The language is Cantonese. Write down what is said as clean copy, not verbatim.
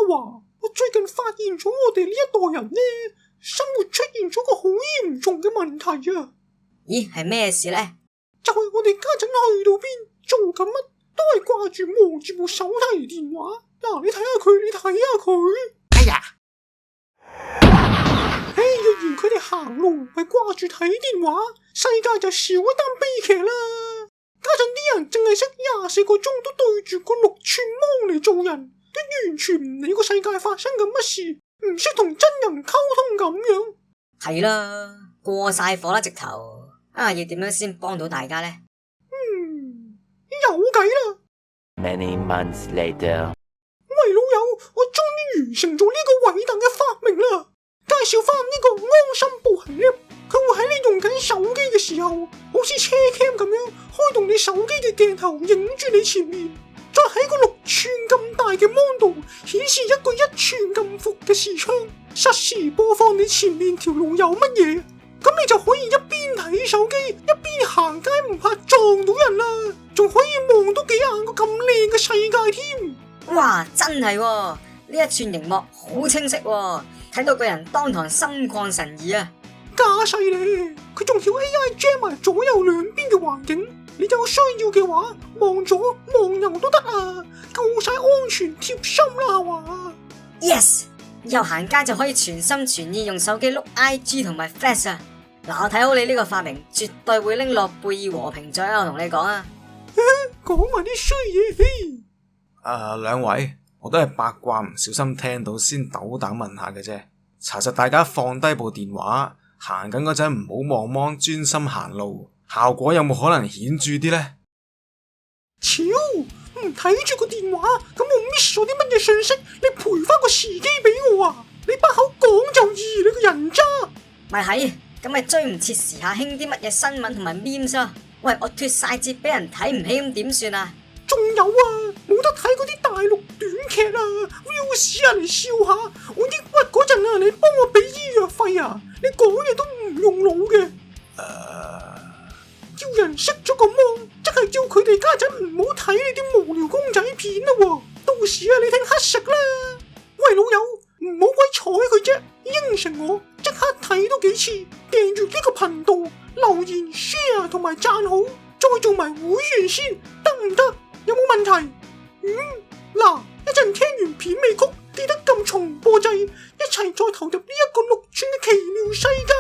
話，我最近發現咗我哋呢一代人呢，生活出現咗個好嚴重嘅問題啊！咦，係咩事呢？就係我哋家陣去到邊做緊乜，都係掛住望住部手提電話。嗱，你睇下佢，你睇下佢。哎呀！若然佢哋行路係掛住睇電話，世界就少一單悲劇啦。家陣啲人淨係識24個鐘都對住個6寸芒嚟做人，都完全唔理個世界發生緊乜事，唔識同真人溝通咁樣。係啦，過晒火啦直頭。要點樣先幫到大家呢？有計啦。 Many months later， 喂老友，我終於完成咗呢個偉大嘅發明啦！介紹翻呢個安心步行 app， 佢會喺你用緊手機嘅時候，好似車 cam 咁樣開動你手機嘅鏡頭，影住你前面，再喺個6寸咁大嘅 mon 度顯示一個1寸咁闊嘅視窗，實時播放你前面條路有乜嘢，咁你就可以一邊睇手機一邊行街，唔怕撞到人啦，仲可以望到幾眼個咁靚嘅世界添。哇，真係喎，呢一寸熒幕好清晰喎，睇到個人當堂心曠神怡啊！架勢咧，佢仲要 AI 將埋左右兩邊嘅環境，你有需要嘅話望左望右都得啊，夠晒安全貼心啦話。Yes， 以後行街就可以全心全意用手機碌 IG 同埋 Flash 啊！嗱，我睇好你呢個發明，絕對會拎諾貝爾和平獎啊！我同你講啊，講埋啲衰嘢嘿。兩位，我都係八卦唔小心聽到先斗膽問下嘅啫。查實大家放低部電話，行緊嗰陣唔好望芒，專心行路，效果有冇可能顯著啲呢？超，唔睇住個電話，咁我 miss 咗啲乜嘢信息？你賠翻個時機俾我啊！你把口講就易，你個人渣。咪係，咁咪追唔切時下興啲乜嘢新聞同埋 memes 啊！喂，我脫晒節俾人睇唔起咁點算啊？仲有啊，冇得睇嗰啲大陸短劇啊 ，reels 啊嚟笑下。我抑鬱嗰陣啊，你幫我俾醫藥費啊，你講嘢都唔用腦嘅。叫人熄咗個芒，即係叫佢哋家陣唔好睇你啲無聊公仔片啦喎。到時啊，你聽黑食啦。喂老友，唔好鬼睬佢啫，應承我即刻睇多幾次，訂閱呢個頻道，留言 share 同埋讚好，再做埋會員先，得唔得？有冇問題？嗱，一陣聽完片尾曲，記得撳重播掣，一齊再投入呢一個6寸嘅奇妙世界。